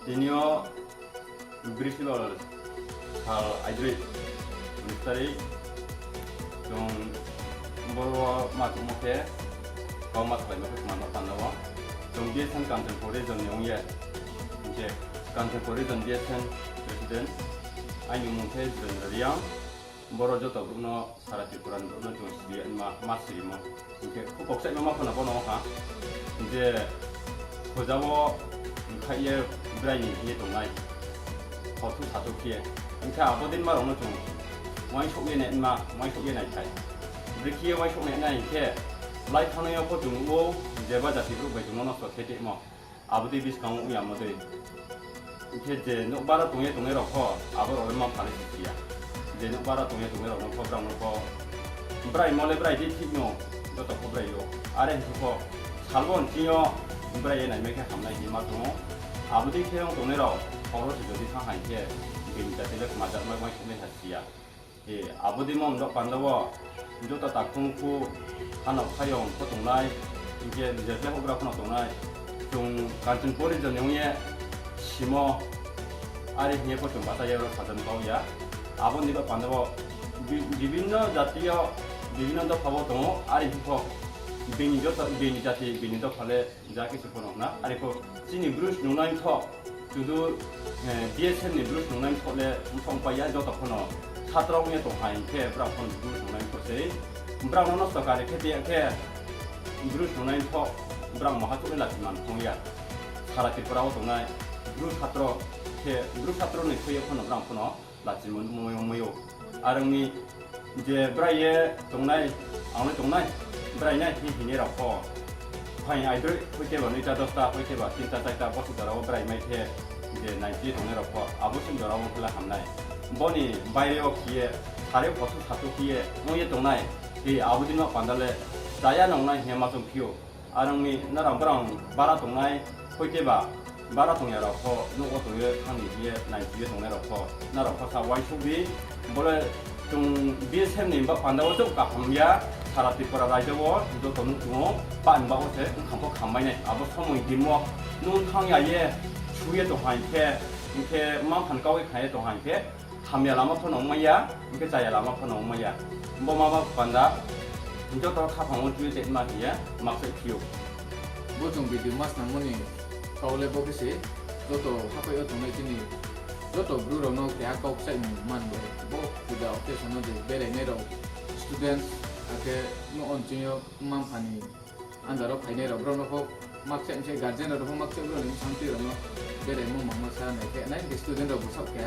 Tinio Bristol hal Idris Misteri Jong Borwa Matumuke Kau mat lagi macam mana pandawa Jong dia sen contemporary zon yang ye Je contemporary zon dia sen presiden Ayu mungkin zon riang Boro jota Bruno Sarati Quran Bruno Jong dia masih mo Je kok saya memang pernah kono ha Je Kojawo Kaya berani dia tungai Kau tu satu kia Engkau apa din marong tu Wang shok ye net ma wang shok ye nai kai Berkia wang shok net nai ke Lai thang yo ko tung wo jeba jati ru bai tung no so khete mo abudi bis kang ya mo de ke je no bara tung ye ro ko abor ro ma phale ti ya je no bara tung ye ro no ko brang no ko brai mo le brai ti ti no do to ko brai yo are ko salbon ti yo brai ye nai me ke ham nai ji ma tung abudi ke yong tung ro ko ro ti jo ti thang hai ke bin ta te le ma ja ma wang shok ne ha ti ya 아버지 몸 너 반다워 이제도 딱 끊고 하나 파용 또 동나이 이제 해보라고 동나이 좀 간증 버리 전용에 심어 아래 뒤에 좀 받아야로 사전 거야 아버지가 반다워 비빈너 자티요 비빈너도 파고 동 아래 뒤포 비니저도 비니 자티 비니도 팔레 자기 싶어놓나 아래 그 진이 브루스 농나이 터 주도 DSM 브루스 농나이 터레 엄청 빠야 저도 코너 사드라고에 또 하인케 브라폰 브루스 농나이 터세 브라노노 스타카레 케디케 브루스 농나이 터 브람 마하토레 라티만 통이야 사라티 브라고 동나이 브루스 사트로 케 브루스 사트로네 코에 코너 브람 코너 라티몬 모요 아릉미 이제 브라이에 동나이 아무래 동나이 브라이네 히히니라고 파인 아이들 그때 원래 자도스타 그때 봐 진짜 자이다 버스더라고 브라이 메테 이제 나이지 동네라고 아버심 저라고 불러 함나이 보니 바이오 기에 사례 버스 사토 기에 뭐에 동나이 이 아버지는 반달래 자야 농나이 해마 좀 피우 아릉미 나랑 브랑 바라 동나이 그때 봐 바라 동네라고 누구 동네 한이 기에 나이지 동네라고 나라고 사 와이쇼비 뭐래 좀 비슷한 바 반다고 좀 가함야 사라티 거라 라이저고 이도 돈은 주고 반 바고세 감고 감마이네 아버 소모이 디모 눈 탕야에 주에 또 한테 이렇게 맘 한가위 가에 또 한테 함야 라마 폰 엄마야 이렇게 자야 라마 폰 엄마야 뭐 마마 반다 이도 더 카방을 주에 된 말이야 막세 피우 보통 비디오 마스 나무니 가올레 보기시 저도 하고요 동네진이 저도 브루로노 대학교 생만 뭐 그다 어때 선언데 베레네로 스튜던트 아게 노 언지요 만파니 안다로 파이네로 브로노고 막센체 가르젠으로 막센으로 상태로노 베레모 마마사네 게 나이 스튜던트 부석게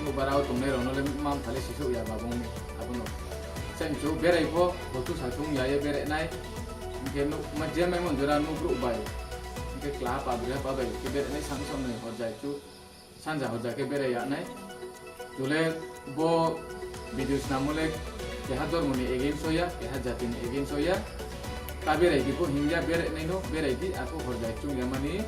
뭐 바라오 동네로 노레 만팔레 시소야 바봉미 아부노 센조 베레고 보투 사통 야예 베레 나이 이게 노 마제메 몬드라 노 브루바이 이게 클랍 아브레 바바이 게 베레 나이 상성네 호자이추 산자 호자게 베레 야나이 둘레 보 비디오 나몰레 kehator muni egin soya kehajatin egin soya tabere gitu hingga bere neno bere di aku horjai chung yamani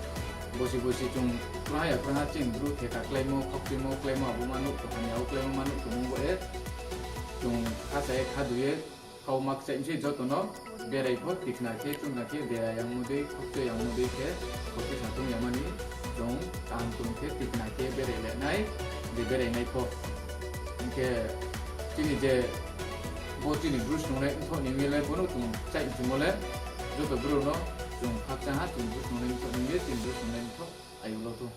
bosi chung praya prana cing bru keka klemo koptimo klemo abu manuk hanya klemo manuk tumunggo chung kasai kaduye kau maksa inse jotono bere ko tikna ke chung na ke bere yang mudi kopte yang mudi ke kopte satung yamani chung kantung ke tikna ke bere le nai di bere nai ko ke kini je बोची नि ब्रुस नोने तो निमिले बोनो तुम चाइ जुमोले जो तो ब्रुनो तुम खाचा हा तुम ब्रुस नोने तो निमिले तुम ब्रुस नोने तो आयुलो तो